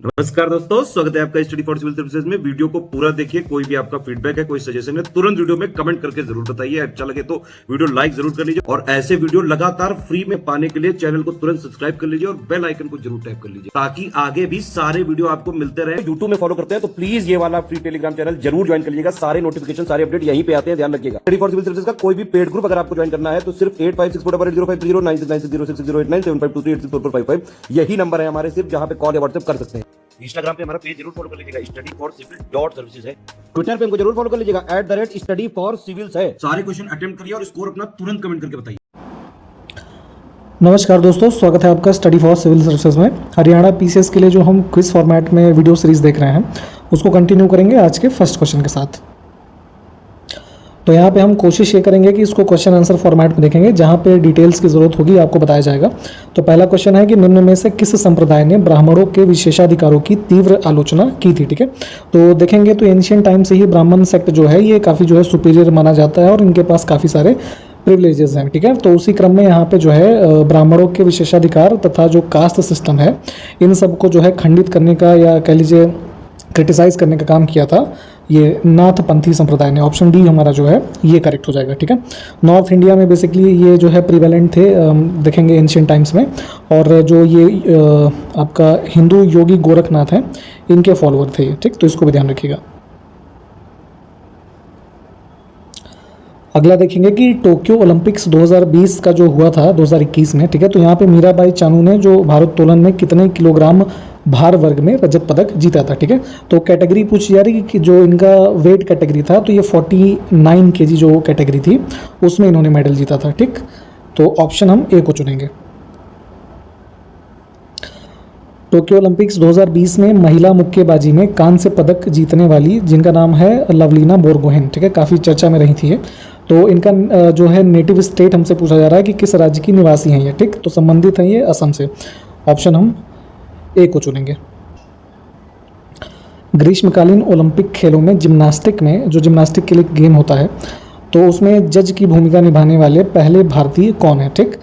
नमस्कार दोस्तों, स्वागत है आपका स्टडी फॉर सिविल सर्विसेज में। वीडियो को पूरा देखिए। कोई भी आपका फीडबैक है, कोई सजेशन है, तुरंत वीडियो में कमेंट करके जरूर बताइए। अच्छा लगे तो वीडियो लाइक जरूर कर लीजिए और ऐसे वीडियो लगातार फ्री में पाने के लिए चैनल को तुरंत सब्सक्राइब कर लीजिए और बेल आइकन को जरूर टैप कर लीजिए ताकि आगे भी सारे वीडियो आपको मिलते रहे। यूट्यूब में फॉलो करते हैं तो प्लीज ये वाला फ्री टेलीग्राम चैनल जरूर ज्वाइन कर लीजिएगा। सारे नोटिफिकेशन, सारे अपडेट यहीं पे आते हैं, ध्यान रखिएगा। स्टडी फॉर सिविल सर्विसेज का कोई भी पेड ग्रुप अगर आपको ज्वाइन करना है तो सिर्फ 85648056060975238608974455 यही नंबर है हमारे, सिर्फ जहां पे कॉल या व्हाट्सएप कर सकते हैं। इंस्टाग्राम पे हमारा पेज जरूर फॉलो कर लीजिएगा, studyforcivil.services है। ट्विटर पे हमको जरूर फॉलो कर लीजिएगा, @studyforcivils है। सारे क्वेश्चन अटेम्प्ट करिए और स्कोर अपना तुरंत कमेंट करके बताइए। नमस्कार दोस्तों, स्वागत है आपका स्टडी फॉर सिविल सर्विसेज में। हरियाणा पीसीएस के लिए जो हम क्विज फॉर्मेट में वीडियो सीरीज देख रहे हैं उसको कंटिन्यू करेंगे आज के फर्स्ट क्वेश्चन के साथ। तो यहाँ पे हम कोशिश ये करेंगे कि इसको क्वेश्चन आंसर फॉर्मेट में देखेंगे, जहाँ पे डिटेल्स की ज़रूरत होगी आपको बताया जाएगा। तो पहला क्वेश्चन है कि निम्न में से किस संप्रदाय ने ब्राह्मणों के विशेषाधिकारों की तीव्र आलोचना की थी। ठीक है, तो देखेंगे तो एंशियंट टाइम से ही ब्राह्मण सेक्ट जो है ये काफ़ी जो है सुपीरियर माना जाता है और इनके पास काफ़ी सारे प्रिविलेजेस हैं। ठीक है, तो उसी क्रम में यहाँ पे जो है ब्राह्मणों के विशेषाधिकार तथा जो कास्ट सिस्टम है इन सबको जो है खंडित करने का या कह लीजिए क्रिटिसाइज करने का काम किया था ये नाथपंथी संप्रदाय ने। ऑप्शन डी हमारा जो है ये करेक्ट हो जाएगा। ठीक है, नॉर्थ इंडिया में बेसिकली ये जो है प्रिवेलेंट थे, देखेंगे एंशियंट टाइम्स में। और जो ये आपका हिंदू योगी गोरखनाथ हैं इनके फॉलोअर थे। ठीक, तो इसको भी ध्यान रखिएगा। अगला देखेंगे कि टोक्यो ओलंपिक्स 2020 का जो हुआ था 2021 में। ठीक है, तो यहाँ पे मीराबाई चानू ने जो भारोत्तोलन में कितने किलोग्राम भार वर्ग में रजत पदक जीता था। ठीक है, तो कैटेगरी पूछी जा रही कि जो इनका वेट कैटेगरी था तो ये 49 केजी जो कैटेगरी थी उसमें इन्होंने मेडल जीता था। ठीक, तो ऑप्शन हम ए को चुनेंगे। टोक्यो ओलंपिक्स 2020 में महिला मुक्केबाजी में कांस्य पदक जीतने वाली जिनका नाम है लवलीना बोरगोहेन। ठीक है, काफ़ी चर्चा में रही थी ये। तो इनका जो है नेटिव स्टेट हमसे पूछा जा रहा है कि किस राज्य की निवासी हैं ये। ठीक, तो संबंधित हैं ये असम से। ऑप्शन हम ए को चुनेंगे। ग्रीष्मकालीन ओलंपिक खेलों में जिम्नास्टिक में जो जिम्नास्टिक के लिए गेम होता है तो उसमें जज की भूमिका निभाने वाले पहले भारतीय कौन है। ठीक,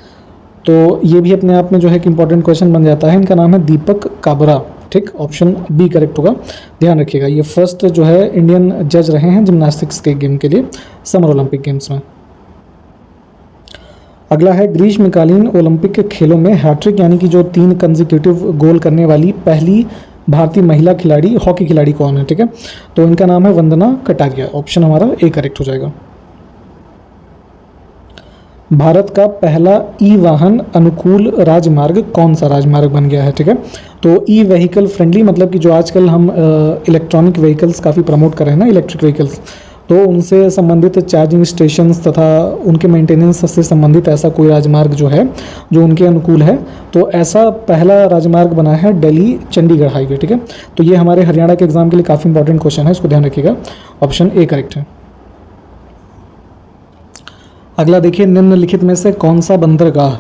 तो ये भी अपने आप में जो है कि इंपॉर्टेंट क्वेश्चन बन जाता है। इनका नाम है दीपक काबरा। ठीक, ऑप्शन बी करेक्ट होगा, ध्यान रखिएगा। ये फर्स्ट जो है इंडियन जज रहे हैं जिम्नास्टिक्स के गेम के लिए समर ओलंपिक गेम्स में। अगला है ग्रीष्मकालीन ओलंपिक खेलों में हैट्रिक यानी कि जो 3 कंसेक्यूटिव गोल करने वाली पहली भारतीय महिला खिलाड़ी हॉकी खिलाड़ी कौन है। ठीक है, तो इनका नाम है वंदना कटारिया। ऑप्शन हमारा ए करेक्ट हो जाएगा। भारत का पहला ई वाहन अनुकूल राजमार्ग कौन सा राजमार्ग बन गया है। ठीक है, तो ई व्हीकल फ्रेंडली मतलब कि जो आजकल हम इलेक्ट्रॉनिक व्हीकल्स काफ़ी प्रमोट कर रहे हैं ना, इलेक्ट्रिक व्हीकल्स, तो उनसे संबंधित चार्जिंग स्टेशंस तथा उनके मेंटेनेंस से संबंधित ऐसा कोई राजमार्ग जो है जो उनके अनुकूल है, तो ऐसा पहला राजमार्ग बना है दिल्ली चंडीगढ़ हाईवे। ठीक है, तो ये हमारे हरियाणा के एग्जाम के लिए काफ़ी इंपॉर्टेंट क्वेश्चन है, इसको ध्यान रखिएगा। ऑप्शन ए करेक्ट है। अगला देखिए, निम्नलिखित में से कौन सा बंदरगाह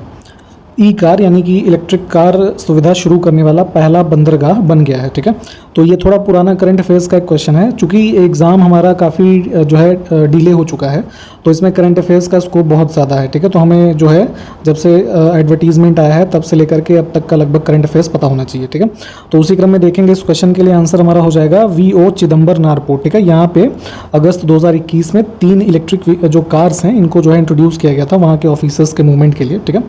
ई कार यानी कि इलेक्ट्रिक कार सुविधा शुरू करने वाला पहला बंदरगाह बन गया है। ठीक है, तो ये थोड़ा पुराना करंट अफेयर्स का एक क्वेश्चन है। चूंकि एग्ज़ाम हमारा काफ़ी जो है डिले हो चुका है तो इसमें करंट अफेयर्स का स्कोप बहुत ज़्यादा है। ठीक है, तो हमें जो है जब से एडवर्टीजमेंट आया है तब से लेकर के अब तक का लगभग करंट अफेयर्स पता होना चाहिए। ठीक है, तो उसी क्रम में देखेंगे इस क्वेश्चन के लिए आंसर हमारा हो जाएगा VO चिदम्बरनार पोर्ट। ठीक है, यहाँ पे अगस्त 2021 में 3 इलेक्ट्रिक जो कार्स हैं इनको जो है इंट्रोड्यूस किया गया था वहाँ के ऑफिसर्स के मूवमेंट के लिए। ठीक है,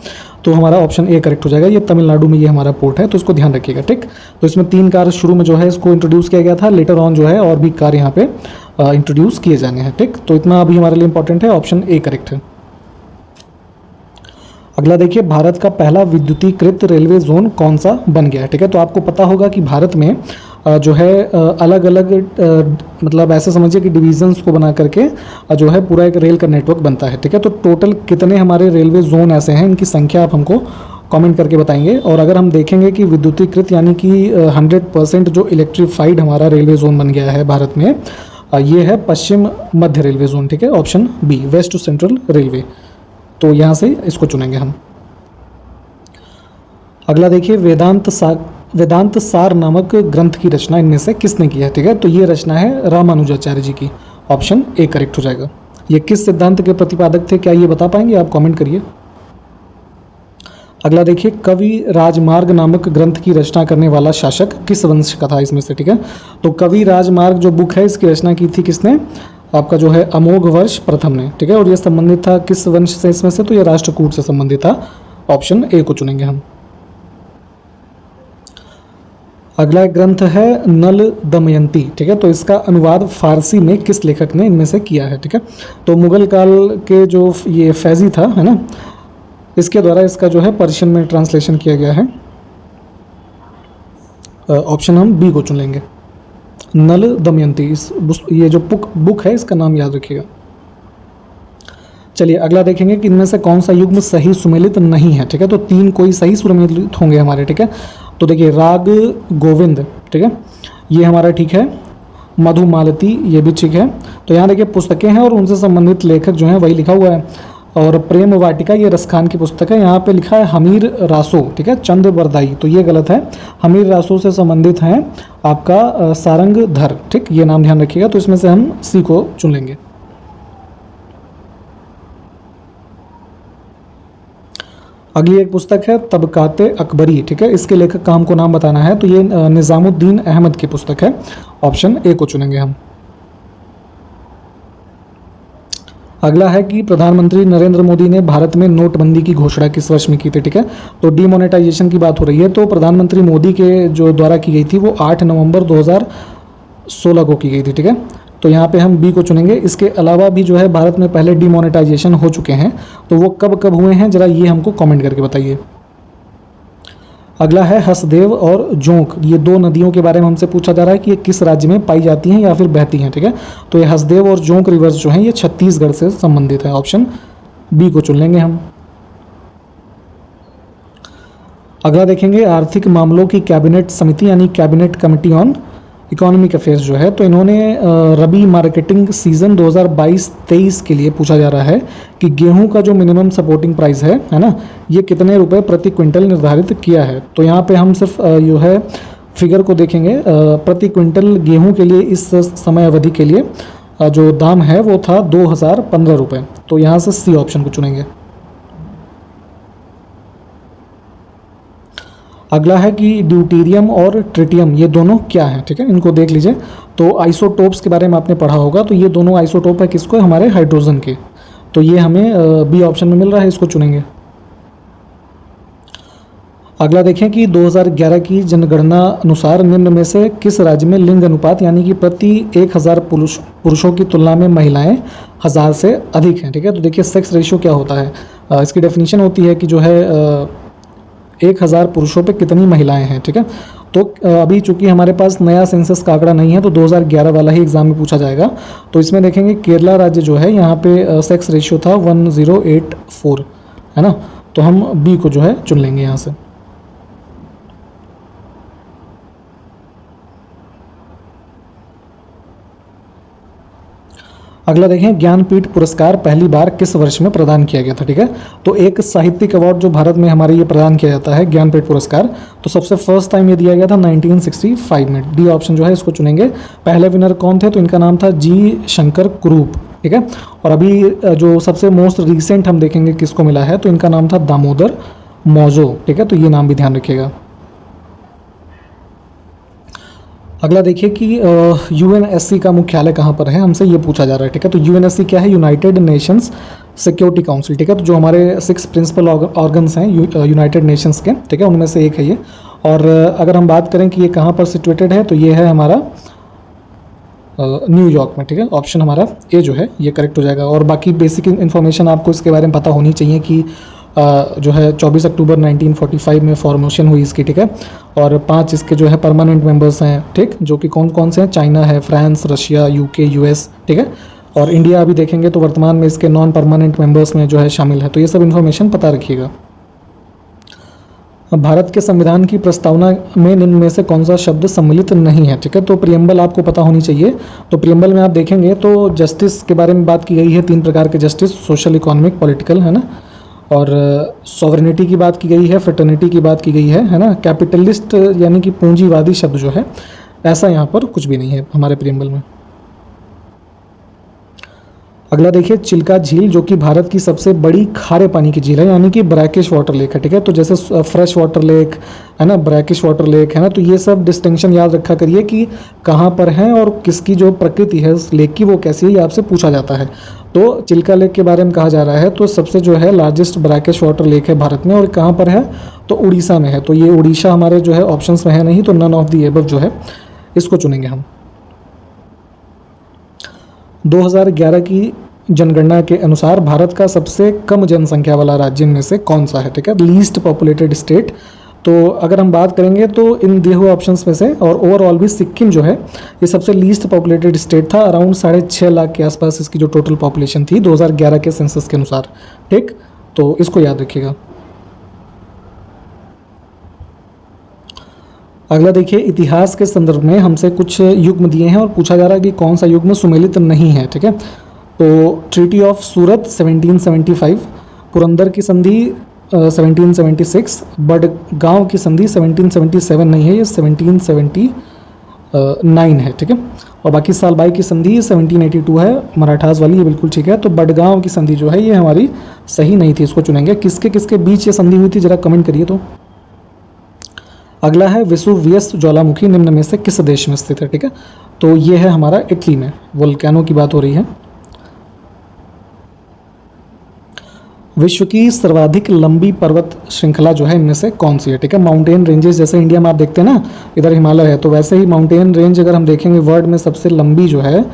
तो हमारा ऑप्शन ए करेक्ट हो जाएगा। ये तमिलनाडु में ये हमारा पोर्ट है, तो इसको ध्यान रखिएगा। ठीक, तो इसमें 3 कार शुरू में जो है इसको इंट्रोड्यूस किया गया था, लेटर ऑन जो है और भी कार यहाँ पे इंट्रोड्यूस किए जाने हैं। ठीक, तो इतना अभी हमारे लिए इंपॉर्टेंट है, ऑप्शन ए करेक्ट है। अगला देखिए, भारत का पहला विद्युतीकृत रेलवे जोन कौन सा बन गया है। ठीक है, तो आपको पता होगा कि भारत में जो है अलग अलग मतलब ऐसे समझिए कि डिवीजन्स को बना करके जो है पूरा एक रेल का नेटवर्क बनता है। ठीक है, तो टोटल कितने हमारे रेलवे जोन ऐसे हैं इनकी संख्या आप हमको कमेंट करके बताएंगे। और अगर हम देखेंगे कि विद्युतीकृत यानी कि 100% जो इलेक्ट्रीफाइड हमारा रेलवे जोन बन गया है भारत में, ये है पश्चिम मध्य रेलवे जोन। ठीक है, option B west to central railway, तो यहाँ से इसको चुनेंगे हम। अगला देखिए, वेदांत सार नामक ग्रंथ की रचना इनमें से किसने की है। ठीक है, तो ये रचना है रामानुजाचार्य जी की। ऑप्शन ए करेक्ट हो जाएगा। ये किस सिद्धांत के प्रतिपादक थे, क्या ये बता पाएंगे आप? कमेंट करिए। अगला देखिए, कवि राजमार्ग नामक ग्रंथ की रचना करने वाला शासक किस वंश का था इसमें से, ठीक है। तो कवि राजमार्ग जो बुक है इसकी रचना की थी किसने, आपका जो है अमोघ वर्ष प्रथम ने, ठीक है। और ये संबंधित था किस वंश से इसमें से, तो ये राष्ट्रकूट से संबंधित था। ऑप्शन ए को चुनेंगे हम। अगला ग्रंथ है नल दमयंती, ठीक है। तो इसका अनुवाद फारसी में किस लेखक ने इनमें से किया है, ठीक है। तो मुगल काल के जो ये फैजी था, है ना, इसके द्वारा इसका जो है पर्शियन में ट्रांसलेशन किया गया है। ऑप्शन हम बी को चुन लेंगे, नल दमयंती। ये जो बुक है इसका नाम याद रखिएगा। चलिए अगला देखेंगे कि इनमें से कौन सा युग्म सही सुमेलित नहीं है, ठीक है। तो 3 कोई सही सुमेलित होंगे हमारे, ठीक है। तो देखिए राग गोविंद, ठीक है, ये हमारा ठीक है। मधुमालती ये भी ठीक है। तो यहाँ देखिए पुस्तकें हैं और उनसे संबंधित लेखक जो हैं वही लिखा हुआ है। और प्रेम वाटिका ये रसखान की पुस्तक है। यहाँ पे लिखा है हमीर रासो, ठीक है, चंद बरदाई, तो ये गलत है। हमीर रासो से संबंधित हैं आपका सारंगधर, ठीक, ये नाम ध्यान रखिएगा। तो इसमें से हम सी को चुन लेंगे। अगली एक पुस्तक है तबकाते अकबरी, ठीक है। इसके लेखक का हमको नाम बताना है। तो ये निज़ामुद्दीन अहमद की पुस्तक है। ऑप्शन ए को चुनेंगे हम। अगला है कि प्रधानमंत्री नरेंद्र मोदी ने भारत में नोटबंदी की घोषणा किस वर्ष में की थी, ठीक है। तो डीमोनेटाइजेशन की बात हो रही है। तो प्रधानमंत्री मोदी के जो द्वारा की गई थी वो 8 नवंबर 2016 को की गई थी, ठीक है। तो यहाँ पे हम बी को चुनेंगे। इसके अलावा भी जो है भारत में पहले डीमोनेटाइजेशन हो चुके हैं, तो वो कब कब हुए हैं जरा ये हमको कमेंट करके बताइए। अगला है हसदेव और जोंक, ये 2 नदियों के बारे में हमसे पूछा जा रहा है कि ये किस राज्य में पाई जाती हैं या फिर बहती हैं, ठीक है। तो ये हसदेव और जोंक रिवर्स जो हैं ये छत्तीसगढ़ से संबंधित है। ऑप्शन बी को चुन लेंगे हम। अगला देखेंगे आर्थिक मामलों की कैबिनेट समिति यानी cabinet committee on economic affairs जो है, तो इन्होंने रबी मार्केटिंग सीजन 2022-23 के लिए पूछा जा रहा है कि गेहूं का जो मिनिमम सपोर्टिंग प्राइस है ना, ये कितने रुपए प्रति क्विंटल निर्धारित किया है। तो यहाँ पे हम सिर्फ जो है फिगर को देखेंगे। प्रति क्विंटल गेहूं के लिए इस समय अवधि के लिए जो दाम है वो था 2015 रुपये। तो यहाँ से सी ऑप्शन को चुनेंगे। अगला है कि ड्यूटीरियम और ट्रिटियम ये दोनों क्या हैं, ठीक है, इनको देख लीजिए। तो आइसोटोप्स के बारे में आपने पढ़ा होगा। तो ये दोनों आइसोटोप है किसको, हमारे हाइड्रोजन के। तो ये हमें बी ऑप्शन में मिल रहा है, इसको चुनेंगे। अगला देखें कि 2011 की जनगणना अनुसार निम्न में से किस राज्य में लिंग अनुपात यानी कि प्रति 1000 पुरुषों की तुलना में महिलाएं 1000 से अधिक हैं, ठीक है। तो देखिए सेक्स रेशियो क्या होता है, इसकी डेफिनेशन होती है कि जो है 1000 पुरुषों पे कितनी महिलाएं हैं, ठीक है। तो अभी चूंकि हमारे पास नया सेंसस का आंकड़ा नहीं है तो 2011 वाला ही एग्जाम में पूछा जाएगा। तो इसमें देखेंगे केरला राज्य जो है यहाँ पे सेक्स रेशियो था 1084, है ना। तो हम बी को जो है चुन लेंगे यहाँ से। अगला देखें ज्ञानपीठ पुरस्कार पहली बार किस वर्ष में प्रदान किया गया था, ठीक है। तो एक साहित्यिक अवार्ड जो भारत में हमारे ये प्रदान किया जाता है ज्ञानपीठ पुरस्कार, तो सबसे फर्स्ट टाइम ये दिया गया था 1965 में। डी ऑप्शन जो है इसको चुनेंगे। पहले विनर कौन थे, तो इनका नाम था जी शंकर कुरूप, ठीक है। और अभी जो सबसे मोस्ट रिसेंट हम देखेंगे किसको मिला है, तो इनका नाम था दामोदर मौजो, ठीक है। तो ये नाम भी ध्यान रखिएगा। अगला देखिए कि यूएनएससी का मुख्यालय कहाँ पर है, हमसे ये पूछा जा रहा है, ठीक है। तो यूएनएससी क्या है, यूनाइटेड नेशंस सिक्योरिटी काउंसिल, ठीक है। तो जो हमारे 6 प्रिंसिपल ऑर्गन्स हैं यूनाइटेड नेशंस के, ठीक है, उनमें से एक है ये। और अगर हम बात करें कि ये कहाँ पर सिचुएटेड है, तो ये है हमारा न्यूयॉर्क में, ठीक है। ऑप्शन हमारा ए जो है ये करेक्ट हो जाएगा। और बाकी बेसिक इन्फॉर्मेशन आपको इसके बारे में पता होनी चाहिए कि जो है 24 अक्टूबर 1945 में फॉर्मेशन हुई इसकी, ठीक है। और 5 इसके जो है परमानेंट मेंबर्स हैं, ठीक, जो कि कौन कौन से हैं, चाइना है, फ्रांस, रशिया, यूके, यूएस, ठीक है। और इंडिया अभी देखेंगे तो वर्तमान में इसके नॉन परमानेंट मेंबर्स में जो है शामिल है। तो ये सब इन्फॉर्मेशन पता रखिएगा। भारत के संविधान की प्रस्तावना में निम्न में से कौन सा शब्द सम्मिलित नहीं है, ठीक है। तो प्रियम्बल आपको पता होनी चाहिए। तो प्रियम्बल में आप देखेंगे तो जस्टिस के बारे में बात की गई है, 3 प्रकार के जस्टिस, सोशल, इकोनॉमिक, पॉलिटिकल, है ना। और सॉवरेनिटी की बात की गई है, फ्रेटर्निटी की बात की गई है ना। कैपिटलिस्ट यानी कि पूंजीवादी शब्द जो है ऐसा यहाँ पर कुछ भी नहीं है हमारे प्रियम्बल में। अगला देखिए चिल्का झील, जो कि भारत की सबसे बड़ी खारे पानी की झील है, यानी कि ब्रैकिश वाटर लेक है, ठीक है। तो जैसे फ्रेश वाटर लेक है ना, ब्रैकिश वाटर लेक है ना, तो ये सब डिस्टिंक्शन याद रखा करिए कि कहाँ पर हैं और किसकी जो प्रकृति है उस लेक की वो कैसी है, ये आपसे पूछा जाता है। तो चिल्का लेक के बारे में कहा जा रहा है, तो सबसे जो है लार्जेस्ट ब्रैकिश वाटर लेक है भारत में, और कहाँ पर है तो उड़ीसा में है। तो ये उड़ीसा हमारे जो है ऑप्शंस में है नहीं, तो नन ऑफ दी एबव जो है इसको चुनेंगे हम। 2011 की जनगणना के अनुसार भारत का सबसे कम जनसंख्या वाला राज्य में से कौन सा है, ठीक है, लीस्ट पॉपुलेटेड स्टेट। तो अगर हम बात करेंगे तो इन दिए हुए ऑप्शंस में से और ओवरऑल भी सिक्किम जो है ये सबसे लीस्ट पॉपुलेटेड स्टेट था। अराउंड 6.5 लाख के आसपास इसकी जो टोटल पॉपुलेशन थी 2011 के सेंसस के अनुसार, ठीक। तो इसको याद रखिएगा। अगला देखिए इतिहास के संदर्भ में हमसे कुछ युग्म दिए हैं और पूछा जा रहा है कि कौन सा युग्म सुमेलित नहीं है, ठीक है। तो ट्रीटी ऑफ सूरत 1775, पुरंदर की संधि 1776, बडगांव की संधि 1777 नहीं है, ये 1779 है, ठीक है। और बाकी सालबाई की संधि 1782 है, मराठास वाली, ये बिल्कुल ठीक है। तो बडगांव की संधि जो है ये हमारी सही नहीं थी, इसको चुनेंगे। किसके किसके बीच ये संधि हुई थी जरा कमेंट करिए। तो अगला है वेसुवियस ज्वालामुखी निम्न में से किस देश में स्थित है, ठीक है। तो ये है हमारा इटली में, वोल्केनो की बात हो रही है। विश्व की सर्वाधिक लंबी पर्वत श्रृंखला जो है इनमें से कौन सी है, ठीक है। माउंटेन रेंजेस जैसे इंडिया में आप देखते हैं ना इधर हिमालय है, तो वैसे ही माउंटेन रेंज अगर हम देखेंगे वर्ल्ड में सबसे लंबी जो है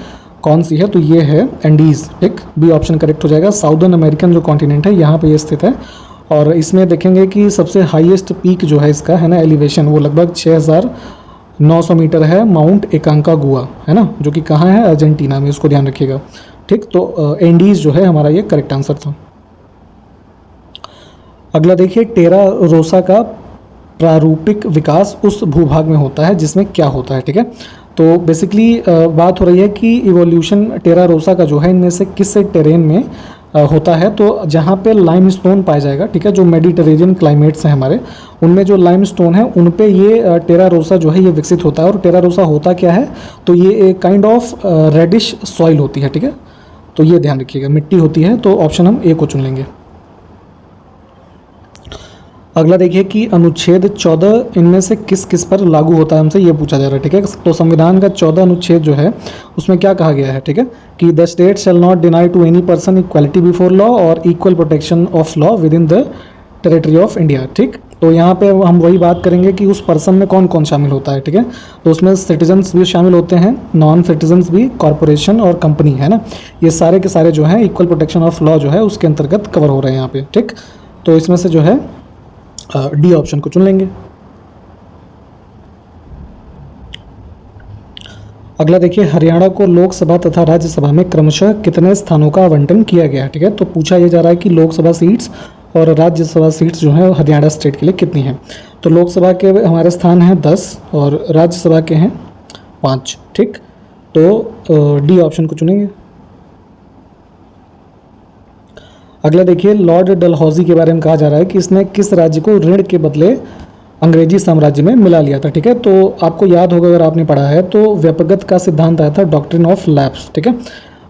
कौन सी है, तो ये है एंडीज, ठीक। बी ऑप्शन करेक्ट हो जाएगा। साउदर्न अमेरिकन जो कॉन्टिनेंट है यहाँ पे ये स्थित है, और इसमें देखेंगे कि सबसे हाईएस्ट पीक जो है इसका है ना एलिवेशन, वो लगभग 6900 मीटर है, माउंट एकांकागुआ है ना, जो कि कहाँ है, अर्जेंटीना में, इसको ध्यान रखिएगा, ठीक। तो एंडीज जो है हमारा ये करेक्ट आंसर था। अगला देखिए टेरा रोसा का प्रारूपिक विकास उस भूभाग में होता है जिसमें क्या होता है, ठीक है। तो बेसिकली बात हो रही है कि इवोल्यूशन टेरा रोसा का जो है इनमें से किस टेरेन में होता है, तो जहाँ पे लाइमस्टोन पाया जाएगा, ठीक है, जो मेडिटेरेनियन क्लाइमेट्स हैं हमारे उनमें जो लाइमस्टोन है उन पे ये टेरा रोसा जो है ये विकसित होता है। और टेरा रोसा होता क्या है, तो ये एक काइंड ऑफ रेडिश सॉइल होती है, ठीक है। तो ये ध्यान रखिएगा, मिट्टी होती है। तो ऑप्शन हम ए को चुन लेंगे। अगला देखिए कि अनुच्छेद 14 इनमें से किस किस पर लागू होता है, हमसे ये पूछा जा रहा है, ठीक है। तो संविधान का 14 अनुच्छेद जो है उसमें क्या कहा गया है, ठीक है, कि the state shall not deny to any person equality before law और equal protection of law within the territory of India, ठीक। तो यहाँ पे हम वही बात करेंगे कि उस पर्सन में कौन कौन शामिल होता है, ठीक है। तो उसमें सिटीजन्स भी शामिल होते हैं, नॉन सिटीजन्स भी, कॉरपोरेशन और कंपनी है ना, ये सारे के सारे जो हैं इक्वल प्रोटेक्शन ऑफ लॉ जो है उसके अंतर्गत कवर हो रहे हैं यहाँ पे, ठीक। तो इसमें से जो है डी ऑप्शन को चुन लेंगे। अगला देखिए हरियाणा को लोकसभा तथा राज्यसभा में क्रमशः कितने स्थानों का आवंटन किया गया है, ठीक है। तो पूछा यह जा रहा है कि लोकसभा सीट्स और राज्यसभा सीट्स जो है हरियाणा स्टेट के लिए कितनी हैं। तो लोकसभा के हमारे स्थान हैं 10 और राज्यसभा के हैं 5, ठीक। तो डी ऑप्शन को चुनेंगे। अगला देखिए लॉर्ड डलहौजी के बारे में कहा जा रहा है कि इसने किस राज्य को ऋण के बदले अंग्रेजी साम्राज्य में मिला लिया था, ठीक है। तो आपको याद होगा अगर आपने पढ़ा है तो व्यपगत का सिद्धांत आया था, डॉक्ट्रिन ऑफ लैप्स, ठीक है।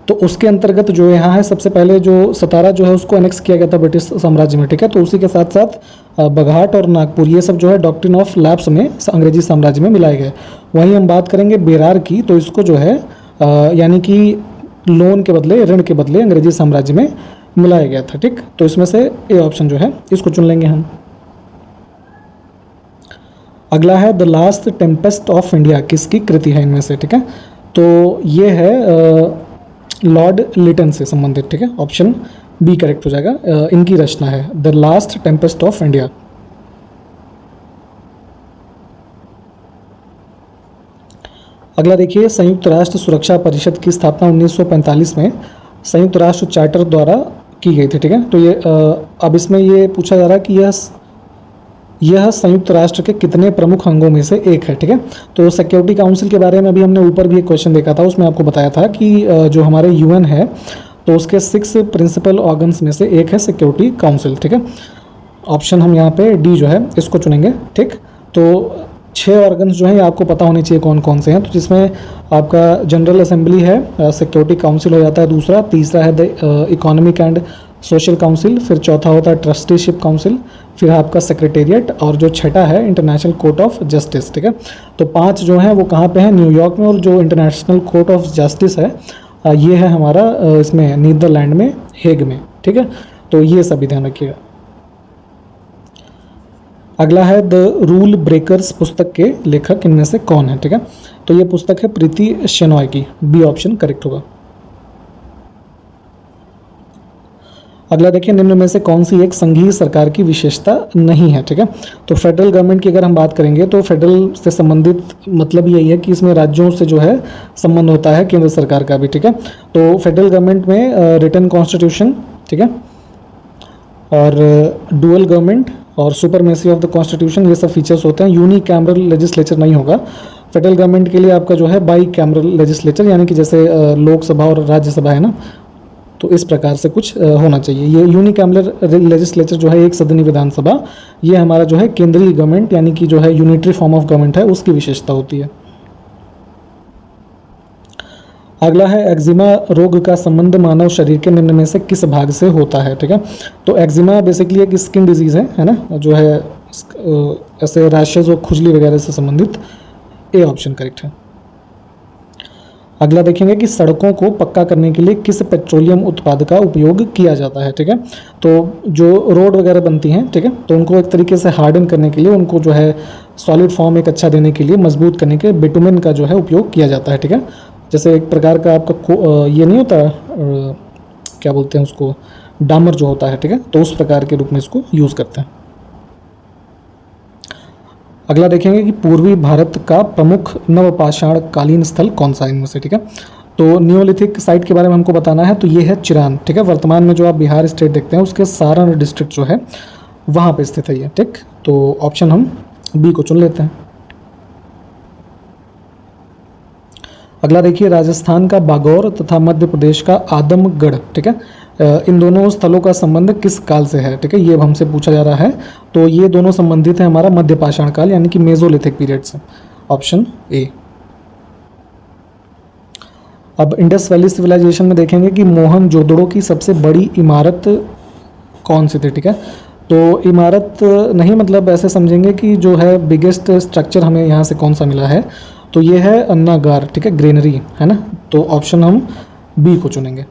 तो उसके अंतर्गत जो यहाँ है सबसे पहले जो सतारा जो है उसको एनेक्स किया गया था ब्रिटिश साम्राज्य में, ठीक है। तो उसी के साथ साथ बघाट और नागपुर ये सब जो है डॉक्ट्रिन ऑफ लैप्स में अंग्रेजी साम्राज्य में मिलाए गए। वहीं हम बात करेंगे बेरार की, तो इसको जो है यानी कि लोन के बदले, ऋण के बदले अंग्रेजी साम्राज्य में मिलाया गया था, ठीक। तो इसमें से ए ऑप्शन जो है इसको चुन लेंगे हम। अगला है the last Tempest of India, किसकी कृति है इनमें से, ठीक है। तो ये है लॉर्ड लिटन से संबंधित, ठीक है। ऑप्शन बी करेक्ट हो जाएगा, इनकी रचना है the last Tempest of India. अगला देखिए संयुक्त राष्ट्र सुरक्षा परिषद की स्थापना 1945 में संयुक्त राष्ट्र चार्टर द्वारा की गई थी, ठीक है। तो ये अब इसमें ये पूछा जा रहा है कि यह संयुक्त राष्ट्र के कितने प्रमुख अंगों में से एक है, ठीक है। तो सिक्योरिटी काउंसिल के बारे में अभी हमने ऊपर भी एक क्वेश्चन देखा था, उसमें आपको बताया था कि जो हमारे यूएन है तो उसके 6 प्रिंसिपल ऑर्गन्स में से एक है सिक्योरिटी काउंसिल, ठीक है। ऑप्शन हम यहाँ पे डी जो है इसको चुनेंगे, ठीक। तो 6 ऑर्गन्स जो हैं ये आपको पता होने चाहिए कौन कौन से हैं। तो जिसमें आपका जनरल असेंबली है, सिक्योरिटी काउंसिल हो जाता है दूसरा, तीसरा है the economic and social council, फिर चौथा होता है ट्रस्टीशिप काउंसिल, फिर आपका सेक्रेटेरिएट, और जो छठा है इंटरनेशनल कोर्ट ऑफ जस्टिस। ठीक है, तो 5 जो हैं वो कहाँ पे हैं, न्यूयॉर्क में, और जो इंटरनेशनल कोर्ट ऑफ जस्टिस है ये है हमारा इसमें नीदरलैंड में, हेग में। ठीक है, तो ये सभी ध्यान रखिएगा। अगला है द रूल ब्रेकर्स पुस्तक के लेखक इनमें से कौन है। ठीक है, तो ये पुस्तक है प्रीति शेनॉय की, बी ऑप्शन करेक्ट होगा। अगला देखिए, निम्न में से कौन सी एक संघीय सरकार की विशेषता नहीं है। ठीक है, तो फेडरल गवर्नमेंट की अगर हम बात करेंगे तो फेडरल से संबंधित मतलब यही है कि इसमें राज्यों से जो है संबंध होता है केंद्र सरकार का भी। ठीक है, तो फेडरल गवर्नमेंट में रिटन कॉन्स्टिट्यूशन, ठीक है, और डुअल गवर्नमेंट और सुपरमेसी ऑफ द कॉन्स्टिट्यूशन, ये सब फीचर्स होते हैं। यूनी कैमरल लेजिस्लेचर नहीं होगा फेडरल गवर्नमेंट के लिए। आपका जो है बाई कैमरल लेजिस्लेचर, यानी कि जैसे लोकसभा और राज्यसभा है ना, तो इस प्रकार से कुछ होना चाहिए। ये यूनिकैमरल लेजिस्लेचर जो है एक सदनी विधानसभा, ये हमारा जो है केंद्रीय गवर्नमेंट यानी कि जो है यूनिटरी फॉर्म ऑफ गवर्नमेंट है उसकी विशेषता होती है। अगला है एक्जिमा रोग का संबंध मानव शरीर के निम्न में से किस भाग से होता है। ठीक है, तो एक्जिमा बेसिकली एक स्किन डिजीज है ना, जो है ऐसे रैशेज और खुजली वगैरह से संबंधित। ए ऑप्शन करेक्ट है। अगला देखेंगे कि सड़कों को पक्का करने के लिए किस पेट्रोलियम उत्पाद का उपयोग किया जाता है। ठीक है, तो जो रोड वगैरह बनती हैं, ठीक है, तो उनको एक तरीके से हार्डन करने के लिए, उनको जो है सॉलिड फॉर्म एक अच्छा देने के लिए, मजबूत करने के लिए बिटुमेन का जो है उपयोग किया जाता है। ठीक है, जैसे एक प्रकार का आपका ये नहीं होता, क्या बोलते हैं उसको, डामर जो होता है। ठीक है, तो उस प्रकार के रूप में इसको यूज़ करते हैं। अगला देखेंगे कि पूर्वी भारत का प्रमुख नवपाषाण कालीन स्थल कौन सा है इनमें से। ठीक है, तो नियोलिथिक साइट के बारे में हमको बताना है, तो ये है चिरान। ठीक है, वर्तमान में जो आप बिहार स्टेट देखते हैं उसके सारण डिस्ट्रिक्ट जो है वहाँ पे स्थित है ये। ठीक, तो ऑप्शन हम बी को चुन लेते हैं। अगला देखिए, राजस्थान का बागौर तथा मध्य प्रदेश का आदमगढ़, ठीक है, इन दोनों स्थलों का संबंध किस काल से है। ठीक है, ये हमसे पूछा जा रहा है। तो ये दोनों संबंधित है हमारा मध्य पाषाण काल यानी कि मेसोलिथिक पीरियड से। Option A. अब इंडस वैली सिविलाइजेशन में देखेंगे कि मोहनजोदड़ो की सबसे बड़ी इमारत कौन सी थी। ठीक है, तो इमारत नहीं, मतलब ऐसे समझेंगे कि जो है बिगेस्ट स्ट्रक्चर हमें यहाँ से कौन सा मिला है, तो ये है अन्नागार। ठीक है, ग्रेनरी है ना, तो ऑप्शन हम बी को चुनेंगे।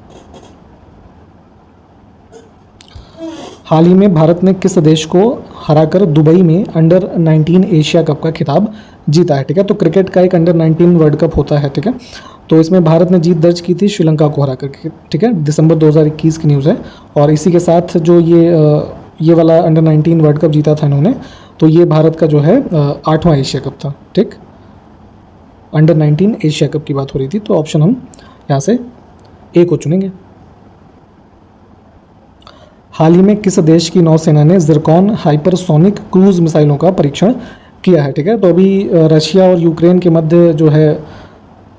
हाल ही में भारत ने किस देश को हराकर दुबई में अंडर 19 एशिया कप का खिताब जीता है। ठीक है, तो क्रिकेट का एक अंडर 19 वर्ल्ड कप होता है। ठीक है, तो इसमें भारत ने जीत दर्ज की थी श्रीलंका को हराकर। ठीक है, दिसंबर 2021 की न्यूज़ है। और इसी के साथ जो ये वाला अंडर 19 वर्ल्ड कप जीता था इन्होंने, तो ये भारत का जो है 8वां एशिया कप था। ठीक, अंडर 19 एशिया कप की बात हो रही थी, तो ऑप्शन हम यहाँ से ए को चुनेंगे। हाल ही में किस देश की नौसेना ने ज़िरकॉन हाइपरसोनिक क्रूज मिसाइलों का परीक्षण किया है। ठीक है, तो अभी रशिया और यूक्रेन के मध्य जो है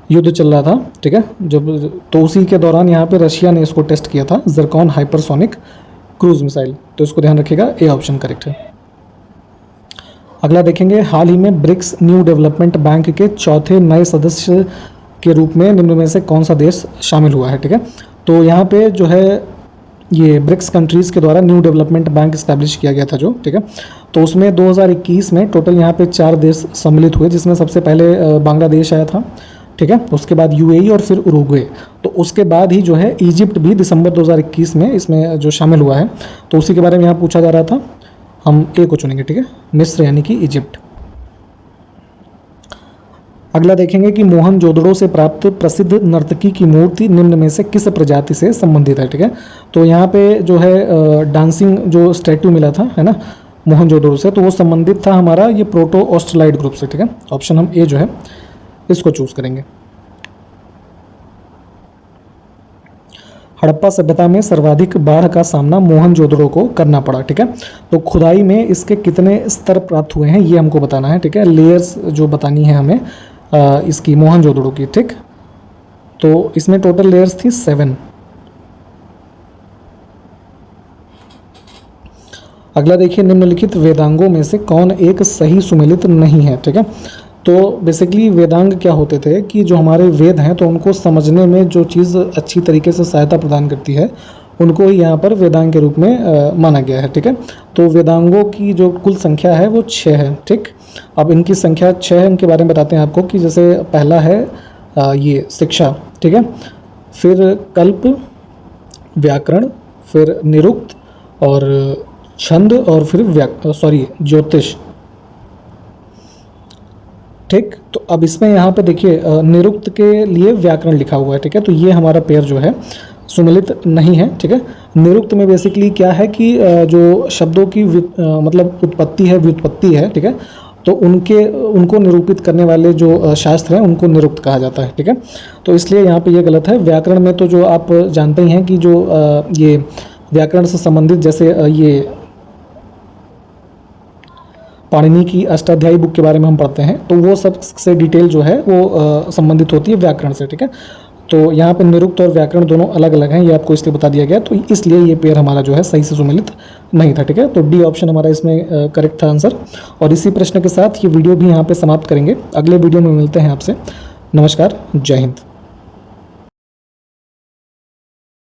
युद्ध चल रहा था। ठीक है, जब तो उसी के दौरान यहाँ पे रशिया ने इसको टेस्ट किया था, ज़िरकॉन हाइपरसोनिक क्रूज मिसाइल। तो इसको ध्यान रखिएगा, ए ऑप्शन करेक्ट है। अगला देखेंगे, हाल ही में ब्रिक्स न्यू डेवलपमेंट बैंक के चौथे नए सदस्य के रूप में निम्न में से कौन सा देश शामिल हुआ है। ठीक है, तो यहाँ पे जो है ये ब्रिक्स कंट्रीज़ के द्वारा न्यू डेवलपमेंट बैंक इस्टेब्लिश किया गया था जो। ठीक है, तो उसमें 2021 में टोटल यहाँ पे 4 देश सम्मिलित हुए, जिसमें सबसे पहले बांग्लादेश आया था। ठीक है, उसके बाद यूएई और फिर उरुग्वे। तो उसके बाद ही जो है इजिप्ट भी दिसंबर 2021 में इसमें जो शामिल हुआ है, तो उसी के बारे में यहाँ पूछा जा रहा था। हम ए को चुनेंगे। ठीक है, मिस्र यानी कि इजिप्ट। अगला देखेंगे कि मोहनजोदड़ो से प्राप्त प्रसिद्ध नर्तकी की मूर्ति निम्न में से किस प्रजाति से संबंधित है। ठीक है, तो यहाँ पे जो है डांसिंग जो स्टैट्यू मिला था, है ना, मोहनजोदड़ो से, तो वो संबंधित था हमारा ये प्रोटो ऑस्ट्रलाइड ग्रुप से। ठीक है, ऑप्शन हम ए जो है इसको चूज करेंगे। हड़प्पा सभ्यता में सर्वाधिक बाढ़ का सामना मोहनजोदड़ो को करना पड़ा। ठीक है, तो खुदाई में इसके कितने स्तर प्राप्त हुए हैं ये हमको बताना है। ठीक है, लेयर्स जो बतानी है हमें इसकी मोहनजोदड़ो की। ठीक, तो इसमें टोटल लेयर्स थी 7। अगला देखिए, निम्नलिखित वेदांगों में से कौन एक सही सुमेलित नहीं है। ठीक है, तो बेसिकली वेदांग क्या होते थे कि जो हमारे वेद हैं तो उनको समझने में जो चीज़ अच्छी तरीके से सहायता प्रदान करती है उनको ही यहाँ पर वेदांग के रूप में माना गया है। ठीक है, तो वेदांगों की जो कुल संख्या है वो 6 है। ठीक, अब इनकी संख्या 6 है, इनके बारे में बताते हैं आपको कि जैसे पहला है ये शिक्षा। ठीक है, फिर कल्प, व्याकरण, फिर निरुक्त और छंद और फिर ज्योतिष। ठीक, तो अब इसमें यहाँ पे देखिए निरुक्त के लिए व्याकरण लिखा हुआ है। ठीक है, तो ये हमारा पेयर जो है सुमेलित नहीं है। ठीक है, निरुक्त में बेसिकली क्या है कि जो शब्दों की मतलब उत्पत्ति है, व्युत्पत्ति है। ठीक है, तो उनको निरूपित करने वाले जो शास्त्र हैं उनको निरुक्त कहा जाता है। ठीक है, तो इसलिए यहाँ पे ये गलत है। व्याकरण में तो जो आप जानते ही हैं कि जो ये व्याकरण से संबंधित जैसे ये पाणिनि की अष्टाध्यायी बुक के बारे में हम पढ़ते हैं तो वो सब से डिटेल जो है वो संबंधित होती है व्याकरण से। ठीक है, तो यहाँ पे निरुक्त और व्याकरण दोनों अलग अलग हैं, ये आपको इसलिए बता दिया गया, तो इसलिए ये पेयर हमारा जो है सही से सुमेलित नहीं था। ठीक है, तो डी ऑप्शन हमारा इसमें करेक्ट था आंसर। और इसी प्रश्न के साथ ये वीडियो भी यहाँ पे समाप्त करेंगे। अगले वीडियो में मिलते हैं आपसे। नमस्कार, जय हिंद।